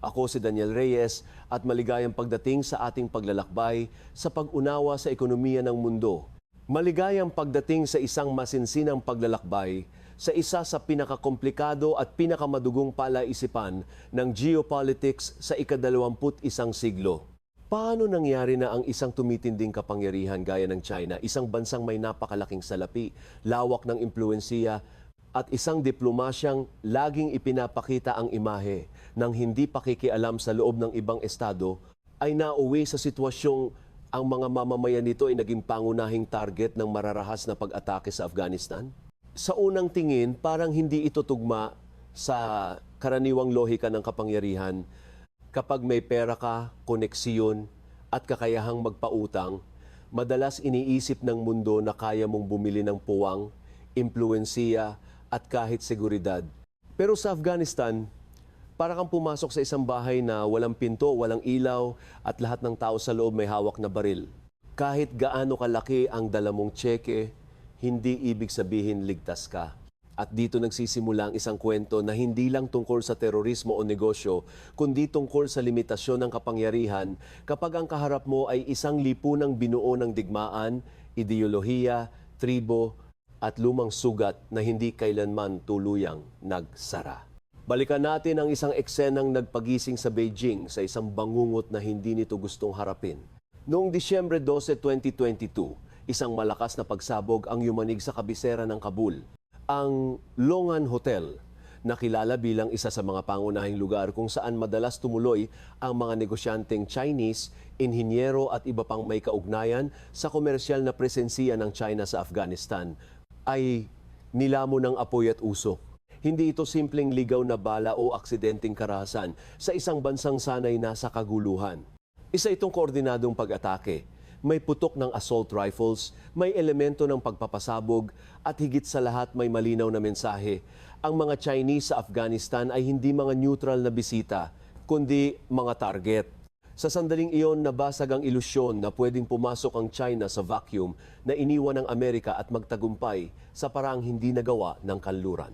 Ako si Daniel Reyes at maligayang pagdating sa ating paglalakbay sa pag-unawa sa ekonomiya ng mundo. Maligayang pagdating sa isang masinsinang paglalakbay sa isa sa pinakakomplikado at pinakamadugong palaisipan ng geopolitics sa ika-21 siglo. Paano nangyari na ang isang tumitinding kapangyarihan gaya ng China, isang bansang may napakalaking salapi, lawak ng impluwensiya, at isang diplomasyang laging ipinapakita ang imahe ng hindi pakikialam sa loob ng ibang estado, ay nauwi sa sitwasyong ang mga mamamayan nito ay naging pangunahing target ng mararahas na pag-atake sa Afghanistan? Sa unang tingin, parang hindi ito tugma sa karaniwang lohika ng kapangyarihan. Kapag may pera ka, koneksiyon at kakayahang magpautang, madalas iniisip ng mundo na kaya mong bumili ng puwang, impluwensiya at kahit seguridad. Pero sa Afghanistan, para kang pumasok sa isang bahay na walang pinto, walang ilaw at lahat ng tao sa loob may hawak na baril. Kahit gaano kalaki ang dala mong tseke, hindi ibig sabihin ligtas ka. At dito nagsisimula ang isang kwento na hindi lang tungkol sa terorismo o negosyo, kundi tungkol sa limitasyon ng kapangyarihan kapag ang kaharap mo ay isang lipunang binuo ng digmaan, ideolohiya, tribo, at lumang sugat na hindi kailanman tuluyang nagsara. Balikan natin ang isang eksenang nagpagising sa Beijing sa isang bangungot na hindi nito gustong harapin. Noong Disyembre 12, 2022, isang malakas na pagsabog ang yumanig sa kabisera ng Kabul. Ang Longan Hotel, na kilala bilang isa sa mga pangunahing lugar kung saan madalas tumuloy ang mga negosyanteng Chinese, inhinyero at iba pang may kaugnayan sa komersyal na presensiya ng China sa Afghanistan, ay nilamo ng apoy at usok. Hindi ito simpleng ligaw na bala o aksidenteng karahasan sa isang bansang sanay nasa kaguluhan. Isa itong koordinadong pag-atake. May putok ng assault rifles, may elemento ng pagpapasabog at higit sa lahat may malinaw na mensahe. Ang mga Chinese sa Afghanistan ay hindi mga neutral na bisita, kundi mga target. Sa sandaling iyon, nabasag ang ilusyon na pwedeng pumasok ang China sa vacuum na iniwan ng Amerika at magtagumpay sa paraang hindi nagawa ng kanluran.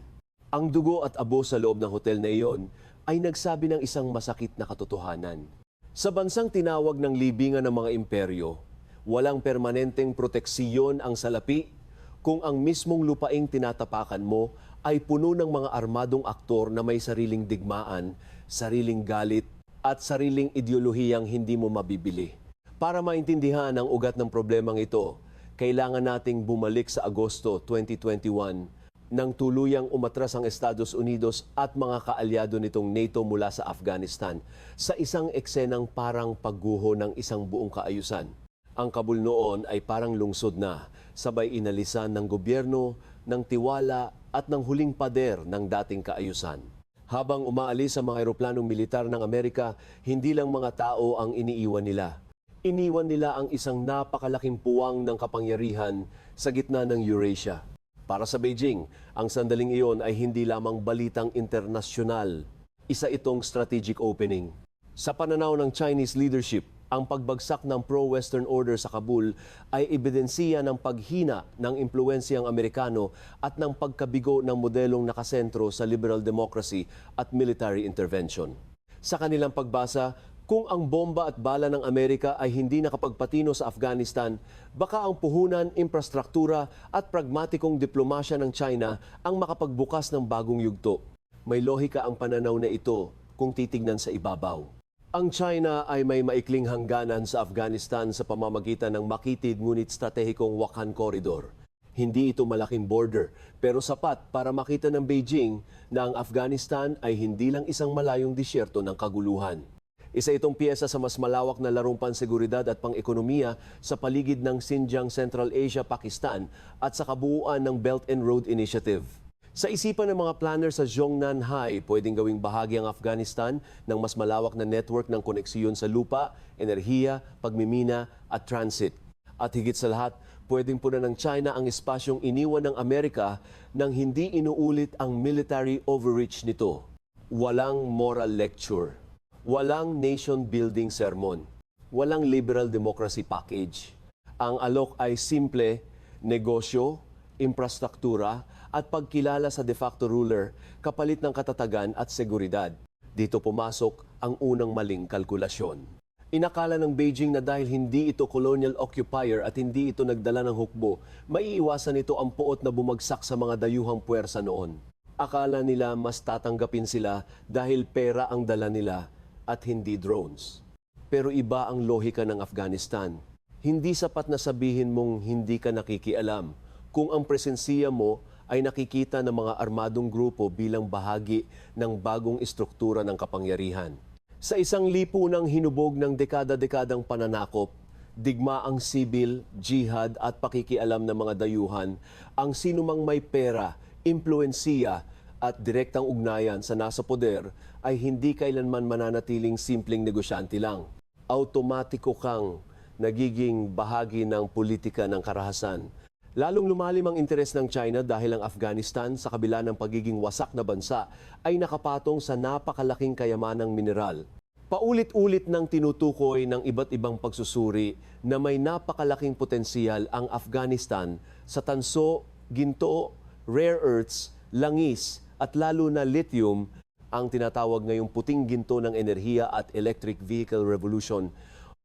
Ang dugo at abo sa loob ng hotel na iyon ay nagsabi ng isang masakit na katotohanan. Sa bansang tinawag ng libingan ng mga imperyo, walang permanenteng proteksiyon ang salapi kung ang mismong lupaing tinatapakan mo ay puno ng mga armadong aktor na may sariling digmaan, sariling galit at sariling ideolohiyang hindi mo mabibili. Para maintindihan ang ugat ng problemang ito, kailangan nating bumalik sa Agosto 2021 nang tuluyang umatras ang Estados Unidos at mga kaalyado nitong NATO mula sa Afghanistan sa isang eksenang parang pagguho ng isang buong kaayusan. Ang Kabul noon ay parang lungsod na, sabay inalisan ng gobyerno, ng tiwala at ng huling pader ng dating kaayusan. Habang umaalis ang mga eroplanong militar ng Amerika, hindi lang mga tao ang iniiwan nila. Iniwan nila ang isang napakalaking puwang ng kapangyarihan sa gitna ng Eurasia. Para sa Beijing, ang sandaling iyon ay hindi lamang balitang internasyonal. Isa itong strategic opening. Sa pananaw ng Chinese leadership, ang pagbagsak ng pro-Western order sa Kabul ay ebidensiya ng paghina ng impluwensiyang Amerikano at ng pagkabigo ng modelong nakasentro sa liberal democracy at military intervention. Sa kanilang pagbasa, kung ang bomba at bala ng Amerika ay hindi nakapagpatino sa Afghanistan, baka ang puhunan, infrastruktura at pragmatikong diplomasya ng China ang makapagbukas ng bagong yugto. May lohika ang pananaw na ito kung titignan sa ibabaw. Ang China ay may maikling hangganan sa Afghanistan sa pamamagitan ng makitid ngunit stratehikong Wakhan Corridor. Hindi ito malaking border, pero sapat para makita ng Beijing na ang Afghanistan ay hindi lang isang malayong disyerto ng kaguluhan. Isa itong piyesa sa mas malawak na larong panseguridad at pang-ekonomiya sa paligid ng Xinjiang, Central Asia, Pakistan at sa kabuuan ng Belt and Road Initiative. Sa isipan ng mga planner sa Zhongnanhai, pwedeng gawing bahagi ang Afghanistan ng mas malawak na network ng koneksiyon sa lupa, enerhiya, pagmimina at transit. At higit sa lahat, pwedeng punan ng China ang espasyong iniwan ng Amerika nang hindi inuulit ang military overreach nito. Walang moral lecture, walang nation-building sermon, walang liberal democracy package. Ang alok ay simple, negosyo, infrastruktura at pagkilala sa de facto ruler kapalit ng katatagan at seguridad. Dito pumasok ang unang maling kalkulasyon. Inakala ng Beijing na dahil hindi ito colonial occupier at hindi ito nagdala ng hukbo, maiiwasan ito ang puot na bumagsak sa mga dayuhang puwersa noon. Akala nila mas tatanggapin sila dahil pera ang dala nila at hindi drones. Pero iba ang lohika ng Afghanistan. Hindi sapat na sabihin mong hindi ka nakikialam kung ang presensiya mo ay nakikita ng mga armadong grupo bilang bahagi ng bagong istruktura ng kapangyarihan. Sa isang lipunang hinubog ng dekada-dekadang pananakop, digmaang sibil, jihad at pakikialam ng mga dayuhan, ang sinumang may pera, impluensiya at direktang ugnayan sa nasa poder ay hindi kailanman mananatiling simpleng negosyante lang. Automatiko kang nagiging bahagi ng politika ng karahasan. Lalong lumalim ang interes ng China dahil ang Afghanistan sa kabila ng pagiging wasak na bansa ay nakapatong sa napakalaking kayamanang mineral. Paulit-ulit nang tinutukoy ng iba't ibang pagsusuri na may napakalaking potensyal ang Afghanistan sa tanso, ginto, rare earths, langis at lalo na lithium, ang tinatawag ngayong puting ginto ng enerhiya at electric vehicle revolution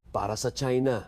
para sa China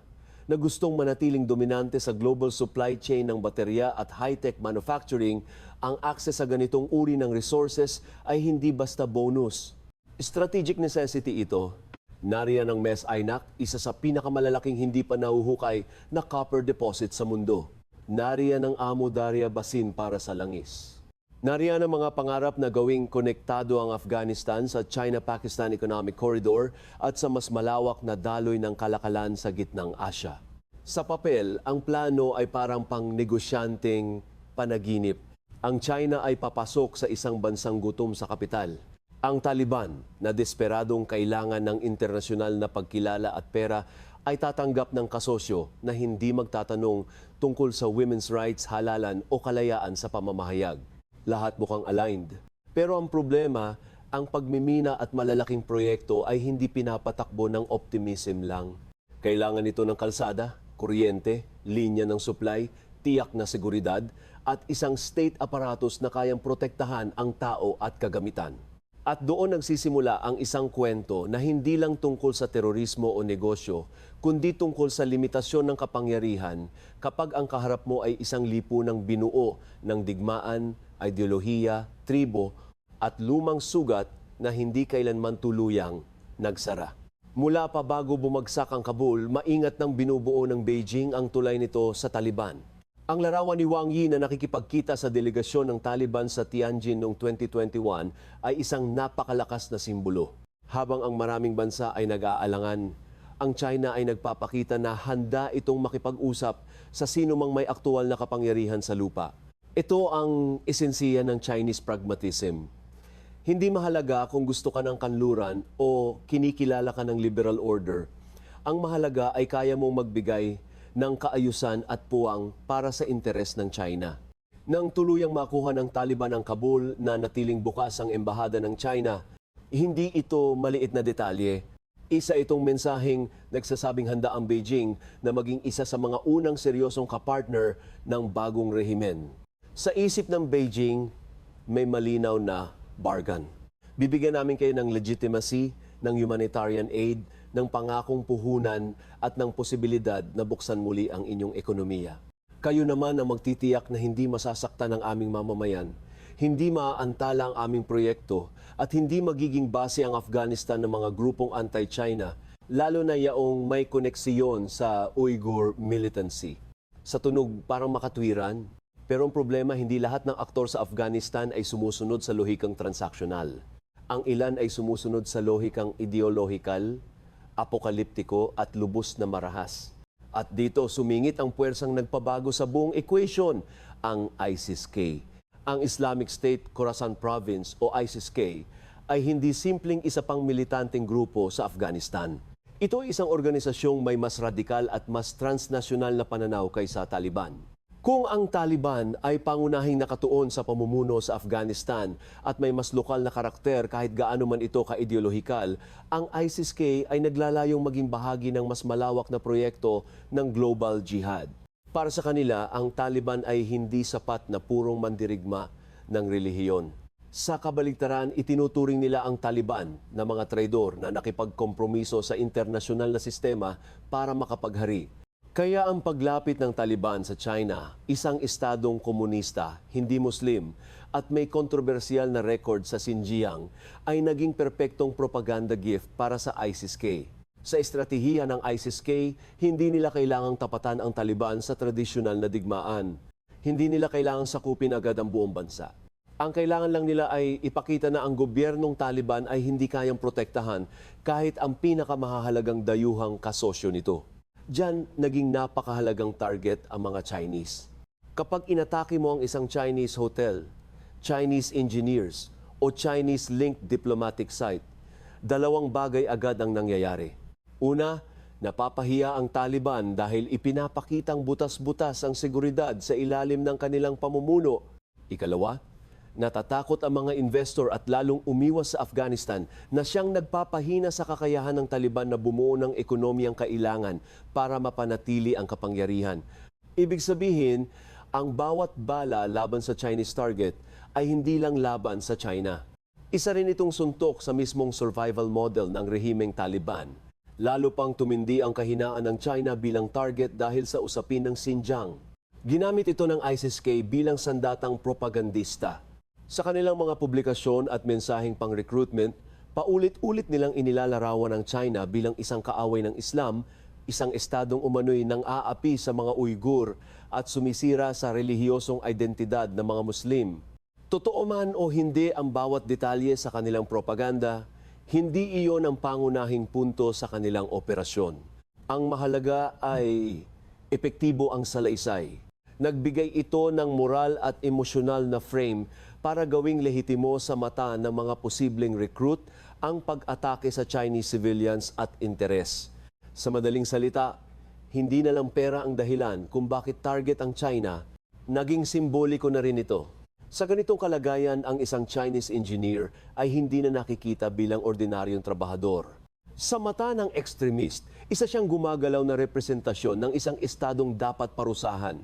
na gustong manatiling dominante sa global supply chain ng baterya at high-tech manufacturing. Ang access sa ganitong uri ng resources ay hindi basta bonus. Strategic necessity ito. Nariyan ang Mes Aynak, isa sa pinakamalalaking hindi pa nahuhukay na copper deposit sa mundo. Nariyan ang Amu Darya Basin para sa langis. Nariyan ang mga pangarap na gawing konektado ang Afghanistan sa China-Pakistan Economic Corridor at sa mas malawak na daloy ng kalakalan sa gitnang Asya. Sa papel, ang plano ay parang pang-negosyanteng panaginip. Ang China ay papasok sa isang bansang gutom sa kapital. Ang Taliban, na desperadong kailangan ng internasyonal na pagkilala at pera, ay tatanggap ng kasosyo na hindi magtatanong tungkol sa women's rights, halalan o kalayaan sa pamamahayag. Lahat mukhang aligned. Pero ang problema, ang pagmimina at malalaking proyekto ay hindi pinapatakbo ng optimism lang. Kailangan ito ng kalsada, kuryente, linya ng supply, tiyak na seguridad, at isang state apparatus na kayang protektahan ang tao at kagamitan. At doon nagsisimula ang isang kwento na hindi lang tungkol sa terorismo o negosyo, kundi tungkol sa limitasyon ng kapangyarihan kapag ang kaharap mo ay isang lipunang binuo ng digmaan, ideolohiya, tribo at lumang sugat na hindi kailanman tuluyang nagsara. Mula pa bago bumagsak ang Kabul, maingat nang binubuo ng Beijing ang tulay nito sa Taliban. Ang larawan ni Wang Yi na nakikipagkita sa delegasyon ng Taliban sa Tianjin noong 2021 ay isang napakalakas na simbolo. Habang ang maraming bansa ay nag-aalangan, ang China ay nagpapakita na handa itong makipag-usap sa sino mang may aktual na kapangyarihan sa lupa. Ito ang esensiya ng Chinese pragmatism. Hindi mahalaga kung gusto ka ng kanluran o kinikilala ka ng liberal order. Ang mahalaga ay kaya mong magbigay ng kaayusan at puwang para sa interes ng China. Nang tuluyang makuha ng Taliban ang Kabul na natiling bukas ang embahada ng China, hindi ito maliit na detalye. Isa itong mensaheng nagsasabing handa ang Beijing na maging isa sa mga unang seryosong kapartner ng bagong rehimen. Sa isip ng Beijing, may malinaw na bargain. Bibigyan namin kayo ng legitimacy, ng humanitarian aid, ng pangakong puhunan at ng posibilidad na buksan muli ang inyong ekonomiya. Kayo naman ang magtitiyak na hindi masasaktan ang aming mamamayan, hindi maaantala ang aming proyekto at hindi magiging base ang Afghanistan ng mga grupong anti-China, lalo na yaong may koneksiyon sa Uyghur militancy. Sa tunog parang makatwiran, pero ang problema hindi lahat ng aktor sa Afghanistan ay sumusunod sa lohikang transaksyonal. Ang ilan ay sumusunod sa lohikang ideolohikal, apokaliptiko at lubos na marahas. At dito sumingit ang puwersang nagpabago sa buong equation, ang ISIS-K. Ang Islamic State Khorasan Province o ISIS-K ay hindi simpleng isa pang militanteng grupo sa Afghanistan. Ito ay isang organisasyong may mas radikal at mas transnasyonal na pananaw kaysa Taliban. Kung ang Taliban ay pangunahing nakatuon sa pamumuno sa Afghanistan at may mas lokal na karakter kahit gaano man ito ka-ideolohikal, ang ISIS-K ay naglalayong maging bahagi ng mas malawak na proyekto ng global jihad. Para sa kanila, ang Taliban ay hindi sapat na purong mandirigma ng relihiyon. Sa kabaligtaran, itinuturing nila ang Taliban na mga traidor na nakipagkompromiso sa internasyonal na sistema para makapaghari. Kaya ang paglapit ng Taliban sa China, isang estadong komunista, hindi Muslim, at may kontrobersyal na record sa Xinjiang, ay naging perpektong propaganda gift para sa ISIS-K. Sa estratehiya ng ISIS-K, hindi nila kailangang tapatan ang Taliban sa tradisyonal na digmaan. Hindi nila kailangang sakupin agad ang buong bansa. Ang kailangan lang nila ay ipakita na ang gobyernong Taliban ay hindi kayang protektahan kahit ang pinakamahalagang dayuhang kasosyo nito. Diyan, naging napakahalagang target ang mga Chinese. Kapag inatake mo ang isang Chinese hotel, Chinese engineers, o Chinese-linked diplomatic site, dalawang bagay agad ang nangyayari. Una, napapahiya ang Taliban dahil ipinapakitang butas-butas ang seguridad sa ilalim ng kanilang pamumuno. Ikalawa, natatakot ang mga investor at lalong umiwas sa Afghanistan na siyang nagpapahina sa kakayahan ng Taliban na bumuo ng ekonomiyang kailangan para mapanatili ang kapangyarihan. Ibig sabihin, ang bawat bala laban sa Chinese target ay hindi lang laban sa China. Isa rin itong suntok sa mismong survival model ng rehimeng Taliban. Lalo pang tumindi ang kahinaan ng China bilang target dahil sa usapin ng Xinjiang. Ginamit ito ng ISIS-K bilang sandatang propagandista. Sa kanilang mga publikasyon at mensaheng pang-recruitment, paulit-ulit nilang inilalarawan ang China bilang isang kaaway ng Islam, isang estadong umano'y nang aapi sa mga Uyghur at sumisira sa relihiyosong identidad ng mga Muslim. Totoo man o hindi ang bawat detalye sa kanilang propaganda, hindi iyon ang pangunahing punto sa kanilang operasyon. Ang mahalaga ay epektibo ang salaysay. Nagbigay ito ng moral at emosyonal na frame para gawing lehitimo sa mata ng mga posibleng recruit ang pag-atake sa Chinese civilians at interes. Sa madaling salita, hindi na lang pera ang dahilan kung bakit target ang China, naging simboliko na rin ito. Sa ganitong kalagayan, ang isang Chinese engineer ay hindi na nakikita bilang ordinaryong trabahador. Sa mata ng extremist, isa siyang gumagalaw na representasyon ng isang estadong dapat parusahan.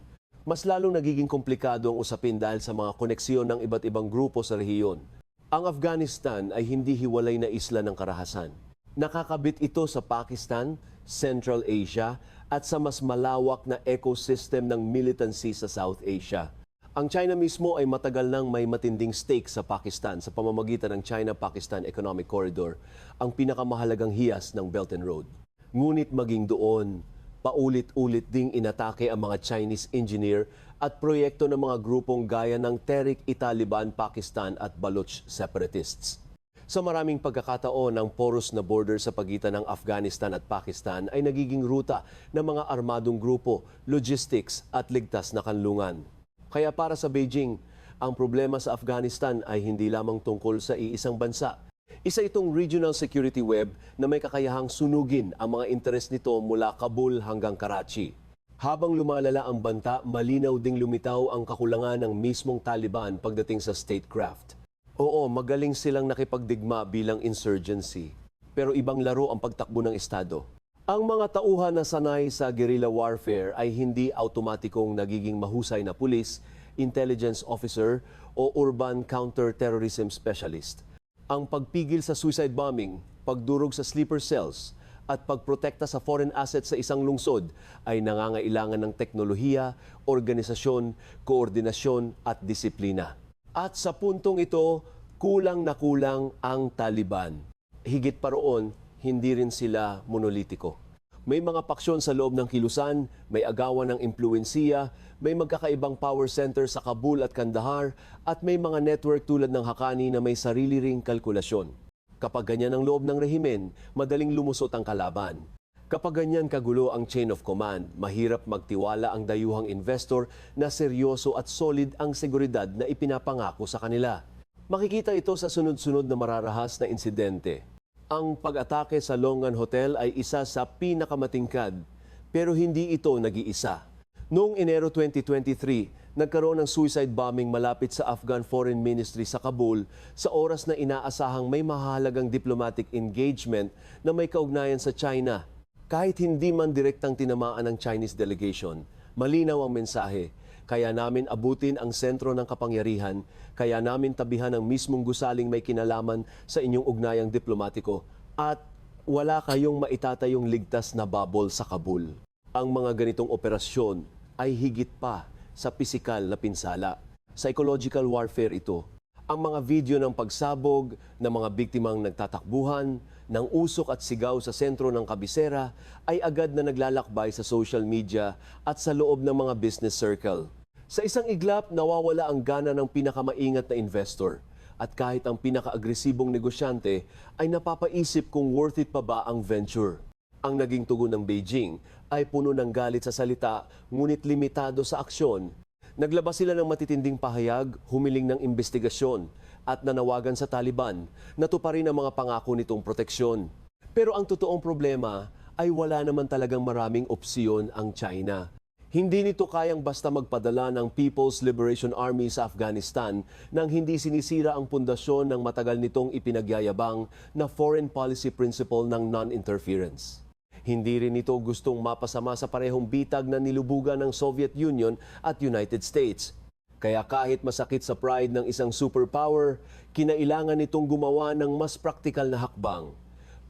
Mas lalong nagiging komplikado ang usapin dahil sa mga koneksyon ng iba't ibang grupo sa rehiyon. Ang Afghanistan ay hindi hiwalay na isla ng karahasan. Nakakabit ito sa Pakistan, Central Asia at sa mas malawak na ecosystem ng militancy sa South Asia. Ang China mismo ay matagal nang may matinding stake sa Pakistan sa pamamagitan ng China-Pakistan Economic Corridor, ang pinakamahalagang hiyas ng Belt and Road. Ngunit maging doon, paulit-ulit ding inatake ang mga Chinese engineer at proyekto ng mga grupong gaya ng Tehrik-i-Taliban Pakistan at Baloch separatists. Sa maraming pagkakataon, ang porous na border sa pagitan ng Afghanistan at Pakistan ay nagiging ruta ng mga armadong grupo, logistics at ligtas na kanlungan. Kaya para sa Beijing, ang problema sa Afghanistan ay hindi lamang tungkol sa iisang bansa. Isa itong regional security web na may kakayahang sunugin ang mga interes nito mula Kabul hanggang Karachi. Habang lumalala ang banta, malinaw ding lumitaw ang kakulangan ng mismong Taliban pagdating sa statecraft. Oo, magaling silang nakipagdigma bilang insurgency, pero ibang laro ang pagtakbo ng Estado. Ang mga tauhan na sanay sa guerrilla warfare ay hindi automatikong nagiging mahusay na pulis, intelligence officer o urban counter-terrorism specialist. Ang pagpigil sa suicide bombing, pagdurog sa sleeper cells, at pagprotekta sa foreign assets sa isang lungsod ay nangangailangan ng teknolohiya, organisasyon, koordinasyon at disiplina. At sa puntong ito, kulang na kulang ang Taliban. Higit pa roon, hindi rin sila monolitiko. May mga paksyon sa loob ng kilusan, may agawan ng impluwensiya, may magkakaibang power center sa Kabul at Kandahar, at may mga network tulad ng Haqqani na may sarili ring kalkulasyon. Kapag ganyan ang loob ng rehimen, madaling lumusot ang kalaban. Kapag ganyan kagulo ang chain of command, mahirap magtiwala ang dayuhang investor na seryoso at solid ang seguridad na ipinapangako sa kanila. Makikita ito sa sunod-sunod na mararahas na insidente. Ang pag-atake sa Longan Hotel ay isa sa pinakamatingkad, pero hindi ito nag-iisa. Noong Enero 2023, nagkaroon ng suicide bombing malapit sa Afghan Foreign Ministry sa Kabul sa oras na inaasahang may mahalagang diplomatic engagement na may kaugnayan sa China. Kahit hindi man direktang tinamaan ng Chinese delegation, malinaw ang mensahe. Kaya namin abutin ang sentro ng kapangyarihan, kaya namin tabihan ang mismong gusaling may kinalaman sa inyong ugnayang diplomatiko at wala kayong maitatayong ligtas na babol sa Kabul. Ang mga ganitong operasyon ay higit pa sa pisikal na pinsala. Psychological warfare ito. Ang mga video ng pagsabog ng mga biktimang nagtatakbuhan, ng usok at sigaw sa sentro ng kabisera ay agad na naglalakbay sa social media at sa loob ng mga business circle. Sa isang iglap, nawawala ang gana ng pinakamaingat na investor. At kahit ang pinaka-agresibong negosyante ay napapaisip kung worth it pa ba ang venture. Ang naging tugon ng Beijing ay puno ng galit sa salita ngunit limitado sa aksyon. Naglabas sila ng matitinding pahayag, humiling ng investigasyon at nanawagan sa Taliban na tuparin ang mga pangako nitong proteksyon. Pero ang totoong problema ay wala naman talagang maraming opsyon ang China. Hindi nito kayang basta magpadala ng People's Liberation Army sa Afghanistan nang hindi sinisira ang pundasyon ng matagal nitong ipinagyayabang na foreign policy principle ng non-interference. Hindi rin ito gustong mapasama sa parehong bitag na nilubugan ng Soviet Union at United States. Kaya kahit masakit sa pride ng isang superpower, kinailangan nitong gumawa ng mas praktikal na hakbang.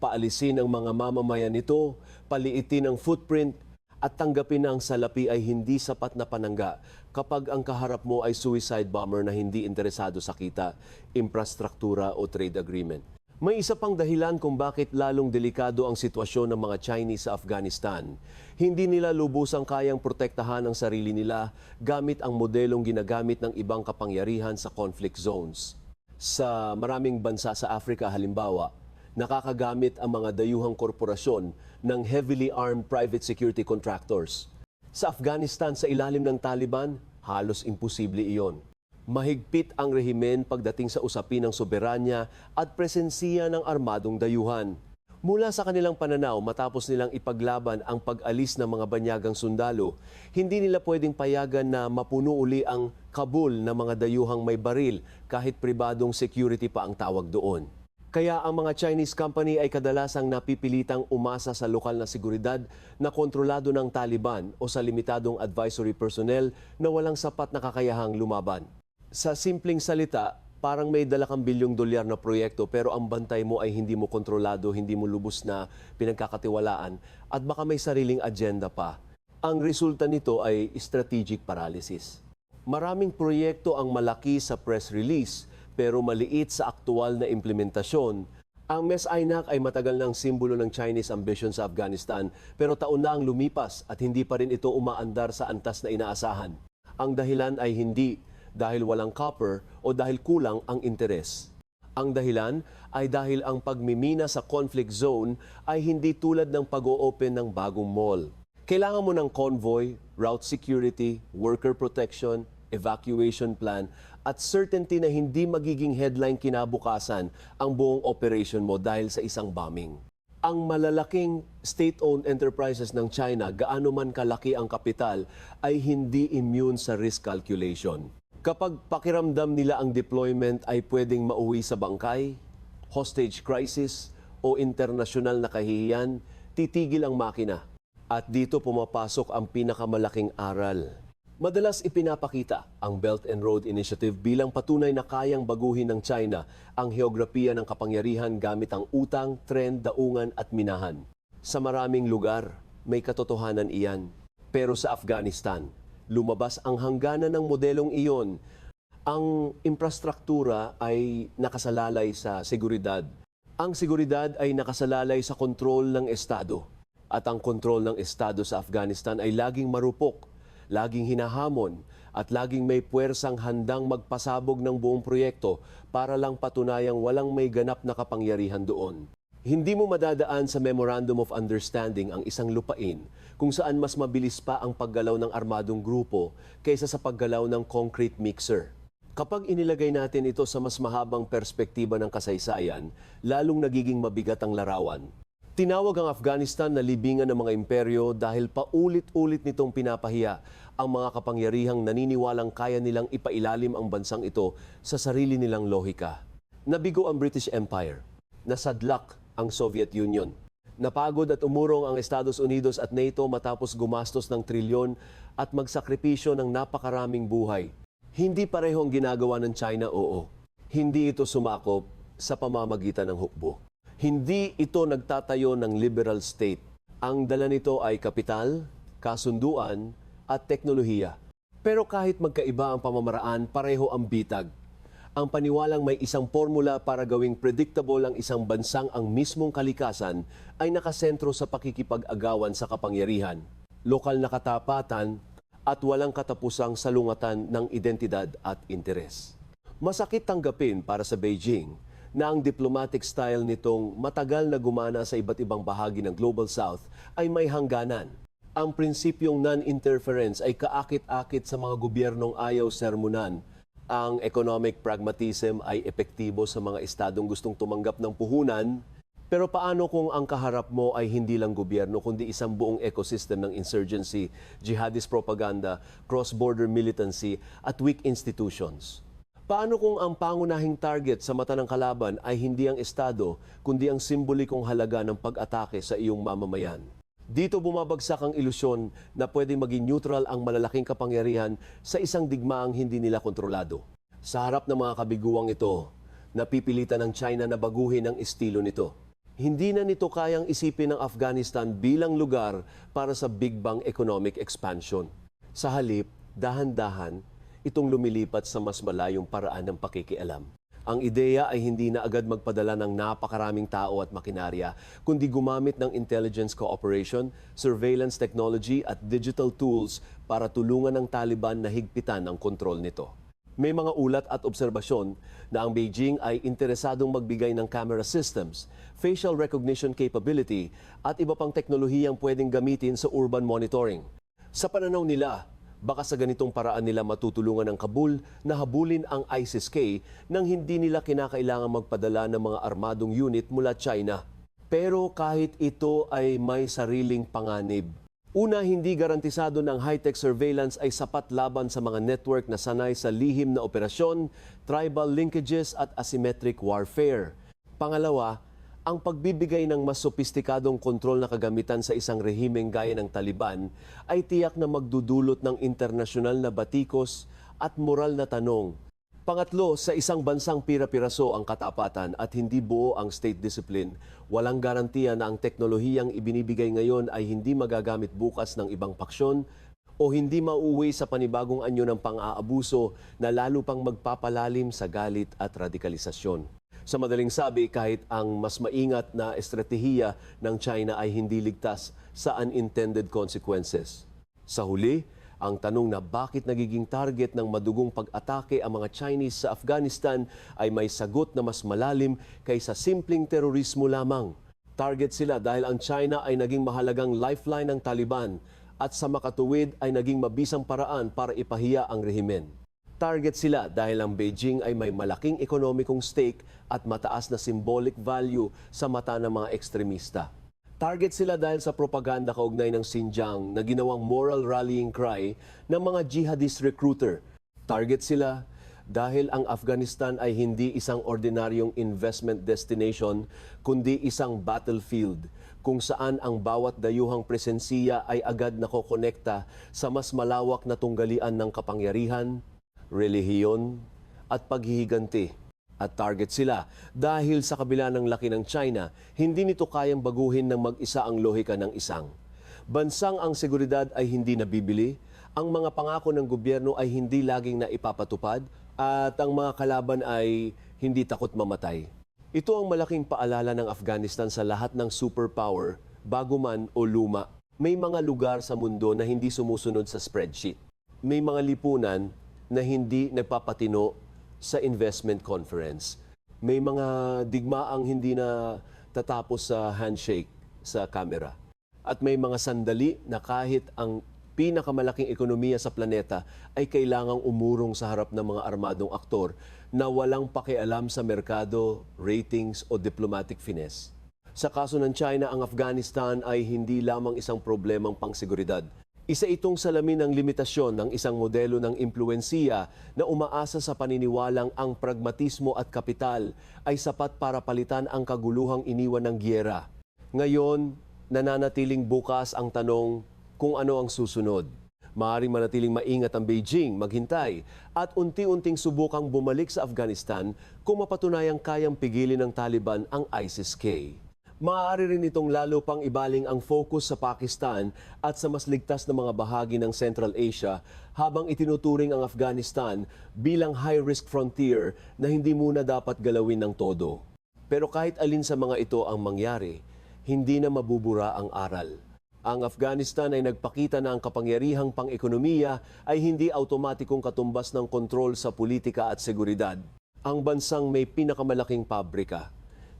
Paalisin ang mga mamamayan nito, paliitin ang footprint, at tanggapin na ang salapi ay hindi sapat na panangga kapag ang kaharap mo ay suicide bomber na hindi interesado sa kita, infrastruktura o trade agreement. May isa pang dahilan kung bakit lalong delikado ang sitwasyon ng mga Chinese sa Afghanistan. Hindi nila lubusang kayang protektahan ang sarili nila gamit ang modelong ginagamit ng ibang kapangyarihan sa conflict zones. Sa maraming bansa sa Africa halimbawa, nakakagamit ang mga dayuhang korporasyon ng heavily armed private security contractors. Sa Afghanistan, sa ilalim ng Taliban, halos imposible iyon. Mahigpit ang rehimen pagdating sa usapin ng soberanya at presensiya ng armadong dayuhan. Mula sa kanilang pananaw, matapos nilang ipaglaban ang pag-alis ng mga banyagang sundalo, hindi nila pwedeng payagan na mapuno uli ang Kabul ng mga dayuhang may baril kahit pribadong security pa ang tawag doon. Kaya ang mga Chinese company ay kadalasang napipilitang umasa sa lokal na seguridad na kontrolado ng Taliban o sa limitadong advisory personnel na walang sapat na kakayahang lumaban. Sa simpleng salita, parang may dala kang $1 billion na proyekto pero ang bantay mo ay hindi mo kontrolado, hindi mo lubos na pinagkakatiwalaan at baka may sariling agenda pa. Ang resulta nito ay strategic paralysis. Maraming proyekto ang malaki sa press release pero maliit sa aktual na implementasyon. Ang MES-INAC ay matagal ng simbolo ng Chinese ambition sa Afghanistan pero taon na ang lumipas at hindi pa rin ito umaandar sa antas na inaasahan. Ang dahilan ay hindi dahil walang copper o dahil kulang ang interes. Ang dahilan ay dahil ang pagmimina sa conflict zone ay hindi tulad ng pag-o-open ng bagong mall. Kailangan mo ng convoy, route security, worker protection, evacuation plan at certainty na hindi magiging headline kinabukasan ang buong operation mo dahil sa isang bombing. Ang malalaking state-owned enterprises ng China, gaano man kalaki ang kapital, ay hindi immune sa risk calculation. Kapag pakiramdam nila ang deployment ay pwedeng mauwi sa bangkay, hostage crisis o internasyonal na kahihiyan, titigil ang makina. At dito pumapasok ang pinakamalaking aral. Madalas ipinapakita ang Belt and Road Initiative bilang patunay na kayang baguhin ng China ang heograpiya ng kapangyarihan gamit ang utang, tren, daungan at minahan. Sa maraming lugar, may katotohanan iyan. Pero sa Afghanistan, lumabas ang hangganan ng modelong iyon. Ang infrastruktura ay nakasalalay sa seguridad. Ang seguridad ay nakasalalay sa kontrol ng Estado. At ang kontrol ng Estado sa Afghanistan ay laging marupok, laging hinahamon at laging may puwersang handang magpasabog ng buong proyekto para lang patunayang walang may ganap na kapangyarihan doon. Hindi mo madadaan sa Memorandum of Understanding ang isang lupain kung saan mas mabilis pa ang paggalaw ng armadong grupo kaysa sa paggalaw ng concrete mixer. Kapag inilagay natin ito sa mas mahabang perspektiba ng kasaysayan, lalong nagiging mabigat ang larawan. Tinawag ang Afghanistan na libingan ng mga imperyo dahil paulit-ulit nitong pinapahiya ang mga kapangyarihang naniniwalang kaya nilang ipailalim ang bansang ito sa sarili nilang lohika. Nabigo ang British Empire, nasadlak ang Soviet Union, Napagod at umurong ang Estados Unidos at NATO matapos gumastos ng trilyon at magsakripisyo ng napakaraming buhay. Hindi pareho ang ginagawa ng China, oo. Hindi ito sumakop sa pamamagitan ng hukbo. Hindi ito nagtatayo ng liberal state. Ang dala nito ay kapital, kasunduan at teknolohiya. Pero kahit magkaiba ang pamamaraan, pareho ang bitag. Ang paniwalang may isang formula para gawing predictable ang isang bansang ang mismong kalikasan ay nakasentro sa pakikipag-agawan sa kapangyarihan, lokal na katapatan at walang katapusang salungatan ng identidad at interes. Masakit tanggapin para sa Beijing na ang diplomatic style nitong matagal na gumana sa iba't ibang bahagi ng Global South ay may hangganan. Ang prinsipyong non-interference ay kaakit-akit sa mga gobyernong ayaw sermonan. Ang economic pragmatism ay epektibo sa mga estadong gustong tumanggap ng puhunan. Pero paano kung ang kaharap mo ay hindi lang gobyerno kundi isang buong ecosystem ng insurgency, jihadist propaganda, cross-border militancy at weak institutions? Paano kung ang pangunahing target sa mata ng kalaban ay hindi ang estado kundi ang simbolikong halaga ng pag-atake sa iyong mamamayan? Dito bumabagsak ang ilusyon na pwedeng maging neutral ang malalaking kapangyarihan sa isang digmaang hindi nila kontrolado. Sa harap ng mga kabiguang ito, napipilitan ng China na baguhin ang estilo nito. Hindi na nito kayang isipin ng Afghanistan bilang lugar para sa Big Bang economic expansion. Sa halip, dahan-dahan, itong lumilipat sa mas malayong paraan ng pakikialam. Ang ideya ay hindi na agad magpadala ng napakaraming tao at makinarya, kundi gumamit ng intelligence cooperation, surveillance technology at digital tools para tulungan ng Taliban na higpitan ang kontrol nito. May mga ulat at obserbasyon na ang Beijing ay interesadong magbigay ng camera systems, facial recognition capability at iba pang teknolohiyang pwedeng gamitin sa urban monitoring. Sa pananaw nila, baka sa ganitong paraan nila matutulungan ng Kabul na habulin ang ISIS-K nang hindi nila kinakailangan magpadala ng mga armadong unit mula China. Pero kahit ito ay may sariling panganib. Una, hindi garantisado ng high-tech surveillance ay sapat laban sa mga network na sanay sa lihim na operasyon, tribal linkages at asymmetric warfare. Pangalawa, ang pagbibigay ng mas sopistikadong kontrol na kagamitan sa isang rehimeng gaya ng Taliban ay tiyak na magdudulot ng internasyonal na batikos at moral na tanong. Pangatlo, sa isang bansang pira-piraso ang katapatan at hindi buo ang state discipline, walang garantiya na ang teknolohiyang ibinibigay ngayon ay hindi magagamit bukas ng ibang paksyon o hindi mauuwi sa panibagong anyo ng pang-aabuso na lalo pang magpapalalim sa galit at radikalisasyon. Sa madaling sabi, kahit ang mas maingat na estratehiya ng China ay hindi ligtas sa unintended consequences. Sa huli, ang tanong na bakit nagiging target ng madugong pag-atake ang mga Chinese sa Afghanistan ay may sagot na mas malalim kaysa simpleng terorismo lamang. Target sila dahil ang China ay naging mahalagang lifeline ng Taliban at sa makatuwid ay naging mabisang paraan para ipahiya ang rehimen. Target sila dahil ang Beijing ay may malaking ekonomikong stake at mataas na symbolic value sa mata ng mga ekstremista. Target sila dahil sa propaganda kaugnay ng Xinjiang na ginawang moral rallying cry ng mga jihadist recruiter. Target sila dahil ang Afghanistan ay hindi isang ordinaryong investment destination kundi isang battlefield kung saan ang bawat dayuhang presensiya ay agad nakokonekta sa mas malawak na tunggalian ng kapangyarihan, relihiyon at paghihiganti. At target sila dahil sa kabila ng laki ng China, hindi nito kayang baguhin ng mag-isa ang lohika ng isang. Bansang ang seguridad ay hindi nabibili, ang mga pangako ng gobyerno ay hindi laging naipapatupad, at ang mga kalaban ay hindi takot mamatay. Ito ang malaking paalala ng Afghanistan sa lahat ng superpower, bago man o luma. May mga lugar sa mundo na hindi sumusunod sa spreadsheet. May mga lipunan na hindi nagpapatino sa investment conference. May mga digmaang hindi na tatapos sa handshake sa kamera. At may mga sandali na kahit ang pinakamalaking ekonomiya sa planeta ay kailangang umurong sa harap ng mga armadong aktor na walang pakialam sa merkado, ratings o diplomatic finesse. Sa kaso ng China, ang Afghanistan ay hindi lamang isang problemang pangseguridad. Isa itong salamin ng limitasyon ng isang modelo ng impluwensiya na umaasa sa paniniwalang ang pragmatismo at kapital ay sapat para palitan ang kaguluhang iniwan ng giyera. Ngayon, nananatiling bukas ang tanong kung ano ang susunod. Maaaring manatiling maingat ang Beijing, maghintay, at unti-unting subukang bumalik sa Afghanistan kung mapatunayang kayang pigilin ng Taliban ang ISIS-K. Maaari rin itong lalo pang ibaling ang focus sa Pakistan at sa mas ligtas na mga bahagi ng Central Asia habang itinuturing ang Afghanistan bilang high-risk frontier na hindi muna dapat galawin ng todo. Pero kahit alin sa mga ito ang mangyari, hindi na mabubura ang aral. Ang Afghanistan ay nagpakita na ang kapangyarihang pang-ekonomiya ay hindi automatikong katumbas ng kontrol sa politika at seguridad. Ang bansang may pinakamalaking pabrika,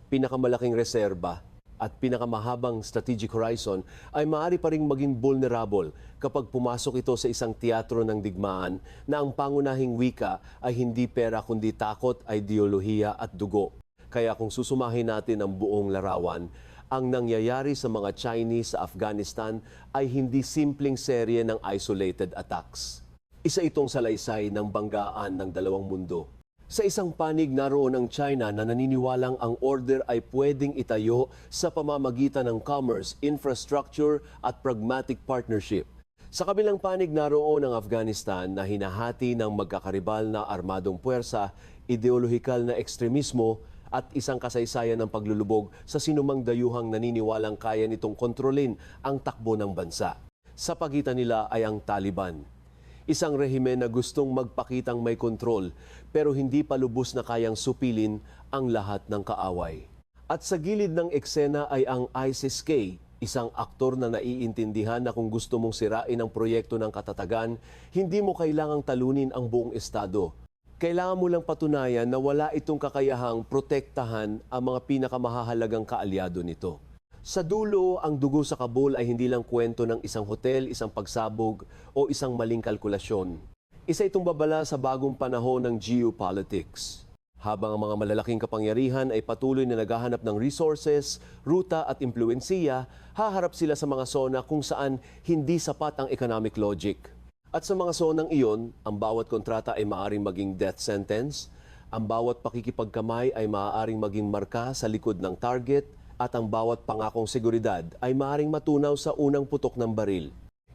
pinakamalaking reserba, at pinakamahabang strategic horizon ay maaari pa ring maging vulnerable kapag pumasok ito sa isang teatro ng digmaan na ang pangunahing wika ay hindi pera kundi takot, ideolohiya at dugo. Kaya kung susumahin natin ang buong larawan, ang nangyayari sa mga Chinese sa Afghanistan ay hindi simpleng serye ng isolated attacks. Isa itong salaysay ng banggaan ng dalawang mundo. Sa isang panig naroon ang China na naniniwalang ang order ay pwedeng itayo sa pamamagitan ng commerce, infrastructure at pragmatic partnership. Sa kabilang panig naroon ang Afghanistan na hinahati ng magkakaribal na armadong puwersa, ideolohikal na ekstremismo at isang kasaysayan ng paglulubog sa sinumang dayuhang naniniwalang kaya nitong kontrolin ang takbo ng bansa. Sa pagitan nila ay ang Taliban. Isang rehimen na gustong magpakitang may kontrol pero hindi pa lubos na kayang supilin ang lahat ng kaaway. At sa gilid ng eksena ay ang ISIS-K, isang aktor na naiintindihan na kung gusto mong sirain ang proyekto ng katatagan, hindi mo kailangang talunin ang buong estado. Kailangan mo lang patunayan na wala itong kakayahang protektahan ang mga pinakamahahalagang kaalyado nito. Sa dulo, ang dugo sa Kabul ay hindi lang kwento ng isang hotel, isang pagsabog o isang maling kalkulasyon. Isa itong babala sa bagong panahon ng geopolitics. Habang ang mga malalaking kapangyarihan ay patuloy na naghahanap ng resources, ruta at impluwensiya, haharap sila sa mga zona kung saan hindi sapat ang economic logic. At sa mga zonang iyon, ang bawat kontrata ay maaaring maging death sentence, ang bawat pakikipagkamay ay maaaring maging marka sa likod ng target, at ang bawat pangakong seguridad ay maaaring matunaw sa unang putok ng baril.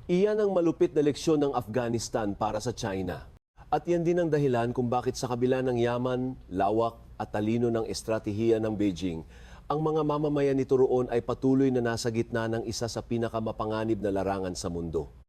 Iyan ang malupit na leksyon ng Afghanistan para sa China. At yan din ang dahilan kung bakit sa kabila ng yaman, lawak at talino ng estratehiya ng Beijing, ang mga mamamayan nito roon ay patuloy na nasa gitna ng isa sa pinakamapanganib na larangan sa mundo.